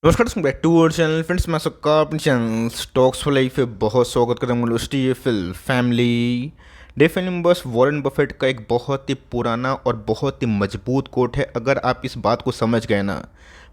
नमस्कार दोस्तों, back to our channel friends. मैं सबका अपने चैनल स्टॉक्स फॉर लाइफ पे बहुत स्वागत करता हूँ। स्टीफल फैमिली डेफिनेटली बस वॉरेन बफेट का एक बहुत ही पुराना और बहुत ही मजबूत कोट है। अगर आप इस बात को समझ गए ना,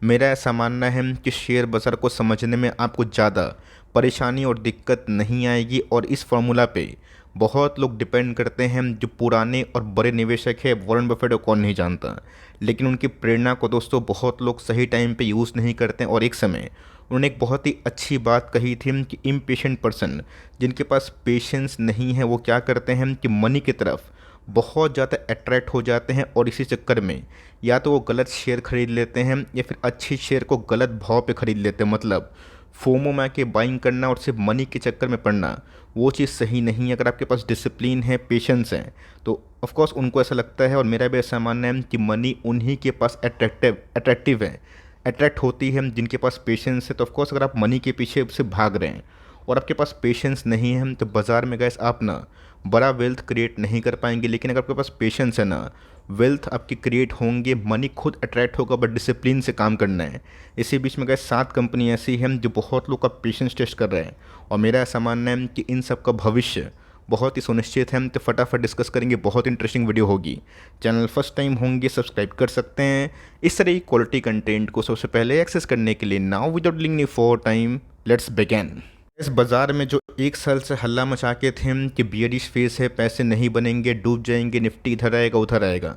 मेरा ऐसा मानना है कि शेयर बाज़ार को समझने में आपको ज़्यादा परेशानी और दिक्कत नहीं आएगी। और इस फॉर्मूला पे बहुत लोग डिपेंड करते हैं। जो पुराने और बड़े निवेशक हैं, वॉरेन बफेट को कौन नहीं जानता, लेकिन उनकी प्रेरणा को दोस्तों बहुत लोग सही टाइम पे यूज़ नहीं करते हैं। और एक समय उन्होंने एक बहुत ही अच्छी बात कही थी कि इम्पेशेंट पर्सन, जिनके पास पेशेंस नहीं है, वो क्या करते हैं कि मनी की तरफ बहुत ज़्यादा अट्रैक्ट हो जाते हैं और इसी चक्कर में या तो वो गलत शेयर खरीद लेते हैं या फिर अच्छी शेयर को गलत भाव पे खरीद लेते हैं। मतलब फोमो में आके बाइंग करना और सिर्फ मनी के चक्कर में पड़ना, वो चीज़ सही नहीं है। अगर आपके पास डिसिप्लिन है, पेशेंस है, तो ऑफ कोर्स उनको ऐसा लगता है, और मेरा भी ऐसा मानना है कि मनी उन्हीं के पास अट्रैक्टिव है, अट्रैक्ट होती है जिनके पास पेशेंस है। तो ऑफ कोर्स अगर आप मनी के पीछे से भाग रहे हैं और आपके पास पेशेंस नहीं है, तो बाज़ार में गैस आप ना बड़ा वेल्थ क्रिएट नहीं कर पाएंगे। लेकिन अगर आपके पास पेशेंस है ना, वेल्थ आपकी क्रिएट होंगे, मनी खुद अट्रैक्ट होगा, बट डिसिप्लिन से काम करना है। इसी बीच में गए 7 कंपनी ऐसी हैं जो बहुत लोग का पेशेंस टेस्ट कर रहे हैं, और मेरा ऐसा मानना है कि इन सब का भविष्य बहुत ही सुनिश्चित है। तो फटाफट डिस्कस करेंगे, बहुत इंटरेस्टिंग वीडियो होगी। चैनल फर्स्ट टाइम होंगे सब्सक्राइब कर सकते हैं इस तरह की क्वालिटी कंटेंट को सबसे पहले एक्सेस करने के लिए। नाउ विदाउट लिंग फॉर टाइम, लेट्स बिगिन। इस बाज़ार में जो एक साल से हल्ला मचा के थे कि बियरिश फेस है, पैसे नहीं बनेंगे, डूब जाएंगे, निफ्टी इधर आएगा उधर आएगा,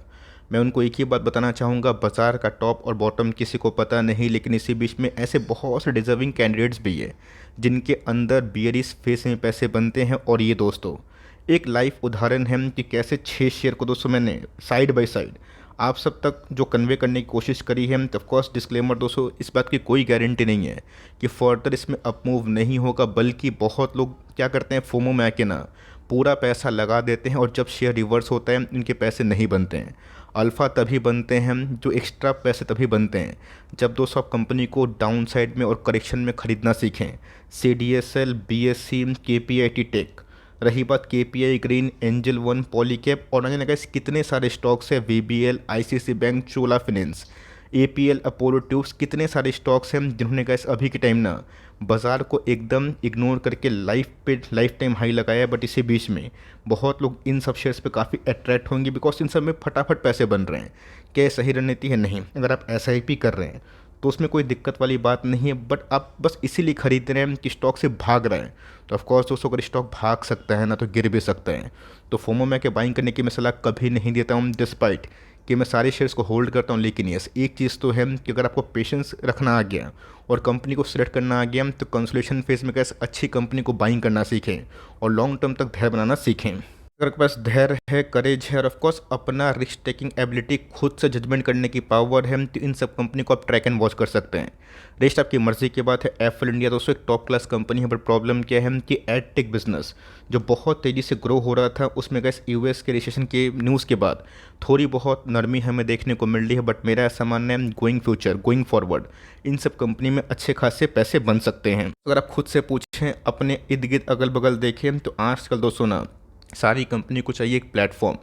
मैं उनको एक ही बात बताना चाहूँगा, बाज़ार का टॉप और बॉटम किसी को पता नहीं। लेकिन इसी बीच में ऐसे बहुत से डिजर्विंग कैंडिडेट्स भी है जिनके अंदर बियरिश फेस में पैसे बनते हैं। और ये दोस्तों एक लाइव उदाहरण है कि कैसे 6 शेयर को दोस्तों मैंने साइड बाय साइड आप सब तक जो कन्वे करने की कोशिश करी है। ऑफ कोर्स डिस्क्लेमर दोस्तों, इस बात की कोई गारंटी नहीं है कि फर्दर इसमें अप मूव नहीं होगा, बल्कि बहुत लोग क्या करते हैं, फोमो में आके ना पूरा पैसा लगा देते हैं, और जब शेयर रिवर्स होता है इनके पैसे नहीं बनते हैं। अल्फ़ा तभी बनते हैं, जो एक्स्ट्रा पैसे तभी बनते हैं जब दोस्तों आप कंपनी को डाउन साइड में और करेक्शन में ख़रीदना सीखें। C D S L, B S C, K P I T tech, रही बात K P I green, angel one, Polycab, और ना गाइस कितने सारे स्टॉक्स हैं, V B L, I C C bank, Chola finance, A P L, Apollo Tubes, कितने सारे stocks हैं जिन्होंने गाइस अभी के टाइम ना बाज़ार को एकदम इग्नोर करके लाइफ टाइम हाई लगाया। बट इसी बीच में बहुत लोग इन सब शेयर्स पे काफ़ी अट्रैक्ट होंगे, बिकॉज इन सब में फटाफट पैसे बन रहे हैं। क्या ये सही रणनीति है? नहीं। अगर आप एस आई पी कर रहे हैं तो उसमें कोई दिक्कत वाली बात नहीं है, बट आप बस इसीलिए खरीद रहे हैं कि स्टॉक से भाग रहे हैं। तो ऑफकोर्स दोस्तों, अगर स्टॉक भाग सकता है ना, तो गिर भी सकता है। तो फोमो में के बाइंग करने की मैं सलाह कभी नहीं देता हूँ, डिस्पाइट कि मैं सारे शेयर्स को होल्ड करता हूँ। लेकिन यस, एक चीज़ तो है कि अगर आपको पेशेंस रखना आ गया और कंपनी को सिलेक्ट करना आ गया, तो कंसोलिडेशन फेज में कैसे अच्छी कंपनी को बाइंग करना सीखें और लॉन्ग टर्म तक धैर्य बनाना सीखें। अगर आपके पास धैर्य है, करेज है, और ऑफकोर्स अपना रिस्क टेकिंग एबिलिटी, खुद से जजमेंट करने की पावर है, तो इन सब कंपनी को आप ट्रैक एंड वॉच कर सकते हैं। रेस्ट आपकी मर्जी की बात है। एप्पल इंडिया दोस्तों एक टॉप क्लास कंपनी है, बट प्रॉब्लम क्या है कि एड टेक बिजनेस जो बहुत तेज़ी से ग्रो हो रहा था, उसमें गैस यूएस के रिसेशन के न्यूज़ के बाद थोड़ी बहुत नरमी हमें देखने को मिल रही है। बट मेरा ऐसा मानना है, गोइंग फॉरवर्ड इन सब कंपनी में अच्छे खासे पैसे बन सकते हैं। अगर आप खुद से पूछें, अपने इर्द गिर्द अगल बगल देखें, तो आजकल दोस्तों ना सारी कंपनी को चाहिए एक प्लेटफॉर्म,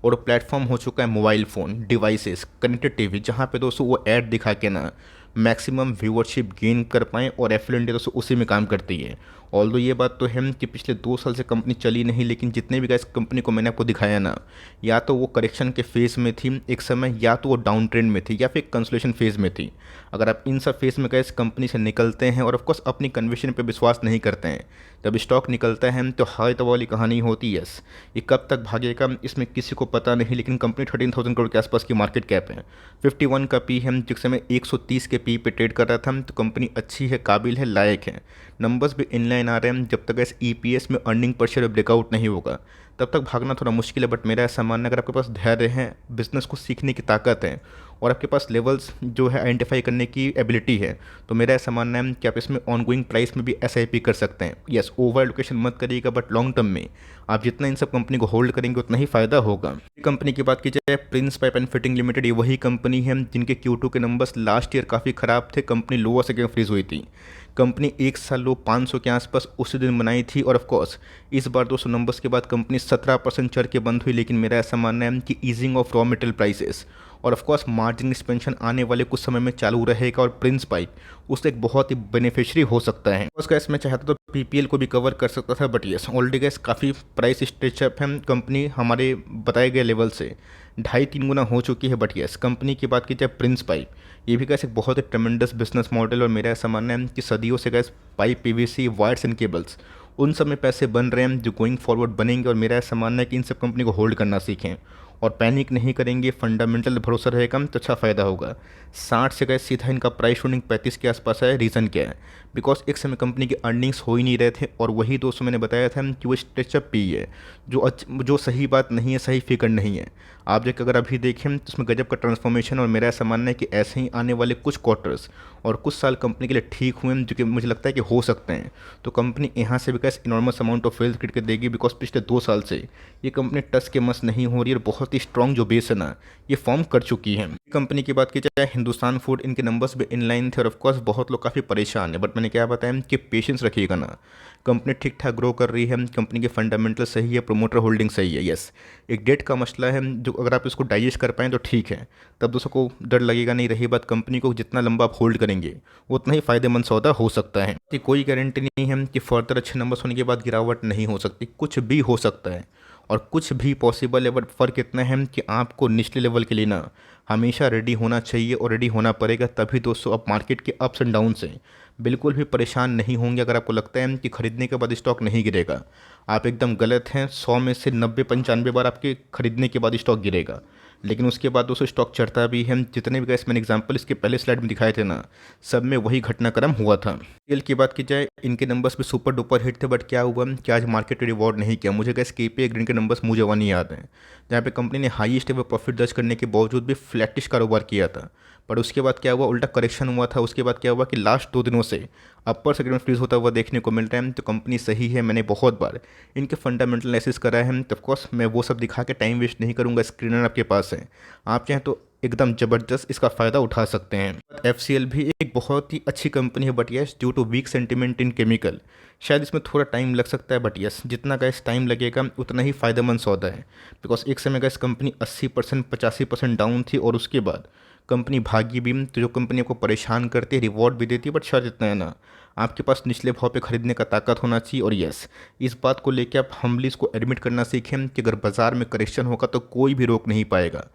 और प्लेटफॉर्म हो चुका है mobile phone, devices, connected TV, जहाँ पे दोस्तों वो ऐड दिखा के ना मैक्सिमम व्यूअरशिप गेन कर पाएँ। और एफएल इंडिया दोस्तों उसी में काम करती है। ऑल्दो ये बात तो है कि पिछले 2 साल से कंपनी चली नहीं, लेकिन जितने भी गाइस कंपनी को मैंने आपको दिखाया ना, या तो वो करेक्शन के फेज़ में थी एक समय, या तो वो डाउन ट्रेंड में थी, या फिर कंसोलिडेशन फेज़ में थी। अगर आप इन सब फेज़ में गाइस कंपनी से निकलते हैं और ऑफकोर्स अपनी कन्विक्शन पे विश्वास नहीं करते हैं, जब स्टॉक निकलता है तो हाई तो वाली कहानी होती है। यस, ये कब तक भागेगा इसमें किसी को पता नहीं, लेकिन कंपनी 13,000 करोड़ के आसपास की मार्केट कैप है, 51 का पी है, जिस समय 130 के पी पे ट्रेड कर रहा था। तो कंपनी अच्छी है, काबिल है, लायक है, नंबर्स भी इनलाइन आ रहे हैं। जब तक इस ईपीएस में अर्निंग पर शेयर ब्रेकआउट नहीं होगा, तब तक भागना थोड़ा मुश्किल है। बट मेरा ऐसा मानना है, अगर आपके पास धैर्य है, बिजनेस को सीखने की ताकत है, और आपके पास लेवल्स जो है आइडेंटिफाई करने की एबिलिटी है, तो मेरा ऐसा मानना है कि आप इसमें ऑनगोइंग प्राइस में भी एसआईपी कर सकते हैं। यस, ओवर एलोकेशन मत करिएगा, बट लॉन्ग टर्म में आप जितना इन सब कंपनी को होल्ड करेंगे उतना ही फायदा होगा। कंपनी की बात की जाए, Prince pipe and fitting limited, ये वही कंपनी है जिनके Q2 के नंबर्स लास्ट ईयर काफ़ी ख़राब थे। कंपनी लोअर से फ्रीज हुई थी। कंपनी एक साल लो 500 के आसपास उसी दिन बनाई थी, और ऑफकोर्स इस बार 200 नंबर्स के बाद कंपनी 17% चढ़ के बंद हुई। लेकिन मेरा ऐसा मानना है कि easing of raw material prices और ऑफकोर्स मार्जिन एक्सपेंशन आने वाले कुछ समय में चालू रहेगा और प्रिंस पाइप उससे एक बहुत ही बेनिफिशियरी हो सकता है। उसका गैस मैं चाहता तो पीपीएल को भी कवर कर सकता था, बट यस ऑलरेडी गैस काफ़ी प्राइस स्ट्रेचअप है, कंपनी हमारे बताए गए लेवल से 2.5-3 गुना हो चुकी है। बट यस कंपनी की बात की जाए प्रिंस पाइप, ये भी गैस एक बहुत ही ट्रेमेंडस बिजनेस मॉडल, और मेरा ऐसा मानना है कि सदियों से gas pipe, PVC, wires and cables उन सब में पैसे बन रहे हैं जो गोइंग फॉरवर्ड बनेंगे, और मेरा ऐसा मानना है कि इन सब कंपनी को होल्ड करना सीखें और पैनिक नहीं करेंगे, फंडामेंटल भरोसा रहेगा तो अच्छा फ़ायदा होगा। 60 से गए सीधा इनका प्राइस शूटिंग 35 के आसपास है। रीज़न क्या है? बिकॉज एक समय कंपनी के अर्निंग्स हो ही नहीं रहे थे, और वही दोस्तों मैंने बताया था कि वो स्ट्रेचअप पी है, जो सही बात नहीं है, सही फिगर नहीं है। आप देख अगर अभी देखें तो उसमें गजब का ट्रांसफॉर्मेशन, और मेरा ऐसा मानना है कि ऐसे ही आने वाले कुछ क्वार्टर्स और कुछ साल कंपनी के लिए ठीक हुए हैं, जो कि मुझे लगता है कि हो सकते हैं। तो कंपनी यहाँ से भी कैसे enormous amount of wealth create कर देगी, बिकॉज पिछले 2 साल से ये कंपनी टस के मस नहीं हो रही है, और बहुत ही स्ट्रॉन्ग जो बेस है ना ये फॉर्म कर चुकी है। कंपनी की बात की जाए हिंदुस्तान फूड, इनके नंबर्स भी इनलाइन थे, और ऑफकोर्स बहुत लोग काफ़ी परेशान है, बट मैंने क्या बताया कि पेशेंस रखिएगा ना, कंपनी ठीक ठाक ग्रो कर रही है, कंपनी के फंडामेंटल सही है, प्रोमोटर होल्डिंग सही है। यस एक डेट का मसला है, जो अगर आप इसको डाइजेस्ट कर पाएँ तो ठीक है, तब दोस्तों को डर लगेगा नहीं। रही बात कंपनी को जितना लंबा आप होल्ड करेंगे उतना ही फायदेमंद सौदा हो सकता है, कि कोई गारंटी नहीं है कि फर्दर अच्छे नंबर्स होने के बाद गिरावट नहीं हो सकती, कुछ भी हो सकता है और कुछ भी पॉसिबल है। बट फ़र्क इतना है कि आपको निचले लेवल के लिए ना हमेशा रेडी होना चाहिए, और रेडी होना पड़ेगा, तभी दोस्तों आप मार्केट के अप्स एंड डाउन से बिल्कुल भी परेशान नहीं होंगे। अगर आपको लगता है कि खरीदने के बाद स्टॉक नहीं गिरेगा, आप एकदम गलत हैं। 100 में से 90-95 बार आपके खरीदने के बाद स्टॉक गिरेगा, लेकिन उसके बाद दोस्तों स्टॉक चढ़ता भी है। जितने भी गैस मैंने एग्जांपल इसके पहले स्लाइड में दिखाए थे ना, सब में वही घटनाक्रम हुआ था। एल की बात की जाए, इनके नंबर्स भी सुपर डुपर हिट थे, बट क्या हुआ कि आज मार्केट रिवॉर्ड नहीं किया। मुझे गैस केपीआई ग्रीन के नंबर्स मुझे नहीं याद हैं, जहाँ पे कंपनी ने हाईएस्ट एवर प्रॉफिट दर्ज करने के बावजूद भी फ्लैटिश कारोबार किया था। पर उसके बाद क्या हुआ, उल्टा करेक्शन हुआ था। उसके बाद क्या हुआ कि लास्ट 2 दिनों से अपर सेगमेंट में फ्रीज होता हुआ देखने को मिल रहा है। तो कंपनी सही है, मैंने बहुत बार इनके फंडामेंटल एनालिसिस करा है। तो ऑफकोर्स मैं वो सब दिखा के टाइम वेस्ट नहीं करूँगा, स्क्रीनर आपके पास है, आप चाहें तो एकदम ज़बरदस्त इसका फ़ायदा उठा सकते हैं। एफसीएल भी एक बहुत ही अच्छी कंपनी है, but yes due to weak sentiment in chemical शायद इसमें थोड़ा टाइम लग सकता है। बट यस जितना गैस टाइम लगेगा उतना ही फ़ायदेमंद सौदा है, बिकॉज एक समय गैस कंपनी 80% 85% डाउन थी, और उसके बाद कंपनी भागी भी। तो जो कंपनी आपको परेशान करती है, रिवॉर्ड भी देती है, बट शायद इतना है ना, आपके पास निचले भाव पे खरीदने का ताकत होना चाहिए। और यस इस बात को लेकर आप हम्बली इसको एडमिट करना सीखें कि अगर बाजार में करेक्शन होगा तो कोई भी रोक नहीं पाएगा।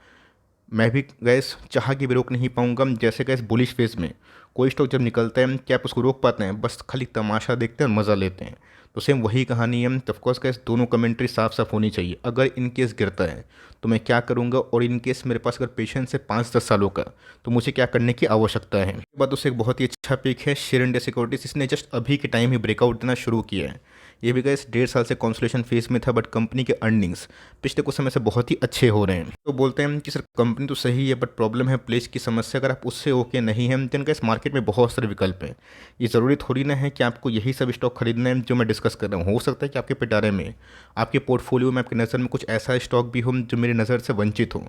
मैं भी गैस चाह के भी रोक नहीं पाऊंगा। जैसे गैस बुलिश फेज में कोई स्टॉक जब निकलता है, क्या आप उसको रोक पाते हैं? बस खाली तमाशा देखते हैं और मज़ा लेते हैं। तो सेम वही कहानी है। तो ऑफकोर्स गैस दोनों कमेंट्री साफ साफ होनी चाहिए। अगर इन केस गिरता है तो मैं क्या करूंगा, और इन केस मेरे पास अगर पेशेंस है 5-10 सालों का, तो मुझे क्या करने की आवश्यकता है। उसके बाद उससे एक बहुत ही अच्छा पिक है शेयर इंडिया सिक्योरिटीज। इसने जस्ट अभी के टाइम ही ब्रेकआउट देना शुरू किया है। ये भी गैस 1.5 साल से कॉन्सोलेशन फेज में था, बट कंपनी के अर्निंग्स पिछले कुछ समय से बहुत ही अच्छे हो रहे हैं। तो बोलते हैं कि सर कंपनी तो सही है, बट प्रॉब्लम है प्लेस की समस्या। अगर आप उससे ओके नहीं है तो इनका इस मार्केट में बहुत सारे विकल्प हैं। ये ज़रूरी थोड़ी ना है कि आपको यही सब स्टॉक खरीदना है जो मैं डिस्कस कर रहा हूँ। हो सकता है कि आपके पिटारे में, आपके पोर्टफोलियो में, आपकी नज़र में कुछ ऐसा स्टॉक भी हो जो मेरी नज़र से वंचित हो।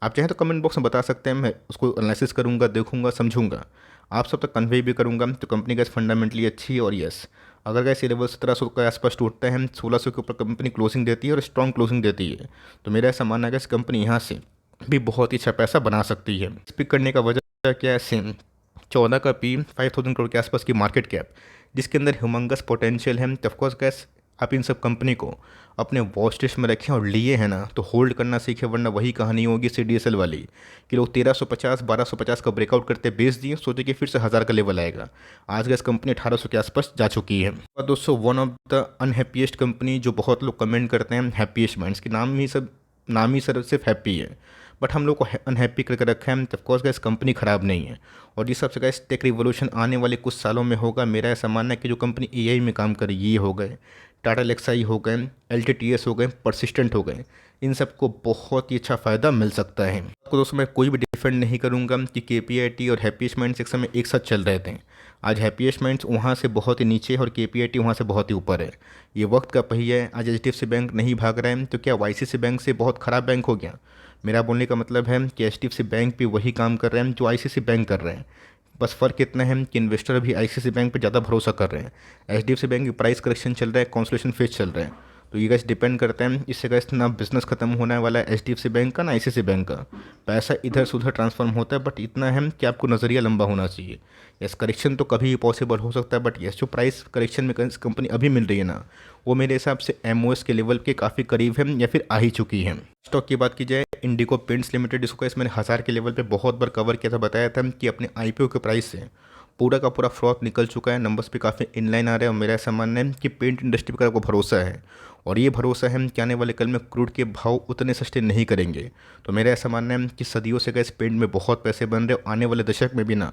आप चाहें तो कमेंट बॉक्स में बता सकते हैं, मैं उसको एनालिसिस करूँगा, देखूंगा, समझूंगा, आप सब तक कन्वे भी करूँगा। तो कंपनी गैस फंडामेंटली अच्छी है, और यस अगर गैस ये लेवल 1700 के आसपास टूटता है, 1600 के ऊपर कंपनी क्लोजिंग देती है और स्ट्रॉन्ग क्लोजिंग देती है, तो मेरा ऐसा मानना है कि इस कंपनी यहाँ से भी बहुत ही अच्छा पैसा बना सकती है। स्पिक करने का वजह क्या है? सेम 14 का पी, 5000 करोड़ के आसपास की मार्केट कैप, जिसके अंदर ह्यूमंगस पोटेंशियल है। तो ऑफकोर्स गैस आप इन सब कंपनी को अपने वॉच लिस्ट में रखें, और लिए हैं ना तो होल्ड करना सीखें, वरना वही कहानी होगी CDSL वाली कि लोग 1350 1250 का ब्रेकआउट करते बेच दिए, सोचे कि फिर से 1000 का लेवल आएगा। आज गैस कंपनी 1800 के आसपास जा चुकी है। और दोस्तों one of the unhappiest company जो बहुत लोग कमेंट करते हैं, हैप्पीएस्ट माइंड्स की नाम ही सिर्फ हैप्पी है, बट हम लोग को अनहैप्पी करके रखा है। ऑफकोर्स गैस कंपनी ख़राब नहीं है, और जिस सबसे गैस टेक रिवोल्यूशन आने वाले कुछ सालों में होगा। मेरा ऐसा मानना है कि जो कंपनी AI में काम करे, ये हो गए टाटा एलेक्साई हो गए, LTTS हो गए, परसिस्टेंट हो गए, इन सबको बहुत ही अच्छा फ़ायदा मिल सकता है। आपको दोस्तों मैं कोई भी डिफेंड नहीं करूंगा कि KPIT और हैप्पीएस्ट माइंड्स एक समय एक साथ चल रहे थे। आज हैप्पीएस्ट माइंड्स वहाँ से बहुत ही नीचे है और KPIT वहाँ से बहुत ही ऊपर है। ये वक्त का पहिया है। आज HDFC बैंक नहीं भाग रहा है तो क्या YCC बैंक से बहुत ख़राब बैंक हो गया? मेरा बोलने का मतलब है कि HDFC बैंक भी वही काम कर रहे हैं जो ICICI बैंक कर रहे हैं। बस फ़र्क इतना है कि इन्वेस्टर भी ICICI बैंक पर ज़्यादा भरोसा कर रहे हैं। HDFC बैंक की प्राइस करेक्शन चल रहा है, कंसोलिडेशन फेज चल रहा है, तो ये गैस डिपेंड करता है, इससे गैस ना बिजनेस खत्म होने वाला है HDFC बैंक का ना ICICI बैंक का। पैसा इधर से उधर ट्रांसफॉर्म होता है, बट इतना है कि आपको नज़रिया लंबा होना चाहिए। यस, करेक्शन तो कभी पॉसिबल हो सकता है, बट यस जो प्राइस करेक्शन में कंपनी अभी मिल रही है ना, वो मेरे हिसाब से MOS के लेवल के काफ़ी करीब है या फिर आ ही चुकी है। स्टॉक की बात की जाए, इंडिगो पेंट्स लिमिटेड, इसको इस मैंने 1000 के लेवल पे बहुत बार कवर किया था, बताया था कि अपने IPO के प्राइस से पूरा का पूरा फ्रॉड निकल चुका है, नंबर्स पे काफ़ी इनलाइन आ रहे हैं। और मेरा ऐसा मानना है कि पेंट इंडस्ट्री पर आपको भरोसा है, और ये भरोसा है कि आने वाले कल में क्रूड के भाव उतने सस्ते नहीं करेंगे। तो मेरा ऐसा मानना है कि सदियों से गैस पेंट में बहुत पैसे बन रहे, और आने वाले दशक में भी ना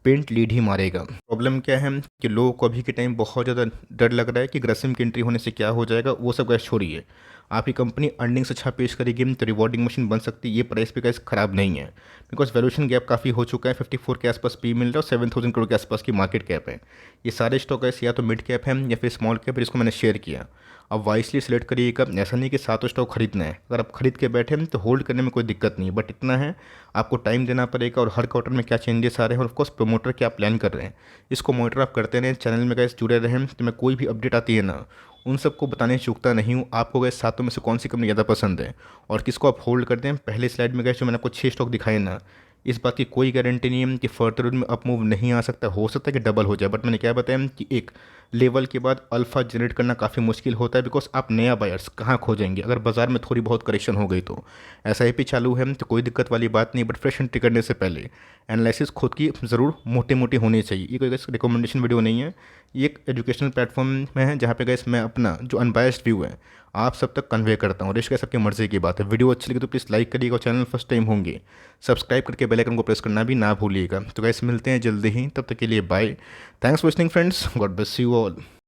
पेंट लीड ही मारेगा। प्रॉब्लम क्या है कि लोगों को अभी के टाइम बहुत ज़्यादा डर लग रहा है कि ग्रासिम की एंट्री होने से क्या हो जाएगा, वो सब गैस छोड़िए। आपकी कंपनी अर्निंग्स अच्छा पेश करेगी तो रिवॉर्डिंग मशीन बन सकती है, ये प्राइस पे गैस खराब नहीं है, बिकॉज वैल्यूएशन गैप काफ़ी हो चुका है। 54 के आसपास पी मिल रहा है और 7000 करोड़ के आसपास की मार्केट कैप है। ये सारे स्टॉक ऐसे या तो मिड कैप है या फिर स्मॉल कैप है, जिसको मैंने शेयर किया। अब वाइसली सिलेक्ट करिएगा, ऐसा नहीं कि सातों स्टॉक खरीदना है। अगर आप खरीद के बैठे हैं तो होल्ड करने में कोई दिक्कत नहीं है, बट इतना है आपको टाइम देना पड़ेगा, और हर क्वार्टर में क्या चेंजेस आ रहे हैं, और ऑफकोर्स प्रोमोटर क्या प्लान कर रहे हैं, इसको मॉनिटर आप करते रहें। चैनल में गैस जुड़े रहें, तो मैं कोई भी अपडेट आती है ना, उन सबको बताने से चूकता नहीं हूँ। आपको गैस सातों में से कौन सी कंपनी ज़्यादा पसंद है और किसको आप होल्ड करते हैं। पहले स्लाइड में गैस जो मैंने आपको 6 स्टॉक दिखाए ना, इस बात की कोई गारंटी नहीं है कि फर्दर उनमें अप मूव नहीं आ सकता, हो सकता है कि डबल हो जाए, बट मैंने क्या बताया कि एक लेवल के बाद अल्फा जनरेट करना काफ़ी मुश्किल होता है, बिकॉज आप नया बायर्स कहाँ खोजेंगे अगर बाजार में थोड़ी बहुत करेक्शन हो गई तो। SIP चालू है तो कोई दिक्कत वाली बात नहीं, बट फ्रेश एंट्री करने से पहले एनालिसिस खुद की ज़रूर मोटी मोटी होनी चाहिए। ये कोई रिकमेंडेशन वीडियो नहीं है, ये एक एजुकेशनल प्लेटफॉर्म में है जहाँ पे गैस मैं अपना जो अनबायस्ड व्यू है आप सब तक कन्वे करता हूँ। रिश्क सबकी मर्जी की बात है। वीडियो अच्छी लगी तो प्लीज़ लाइक करिएगा, और चैनल फर्स्ट टाइम होंगे सब्सक्राइब करके बेल आइकन को प्रेस करना भी ना भूलिएगा। तो गैस मिलते हैं जल्दी ही, तब तक के लिए bye. Thanks for listening friends, God bless you all.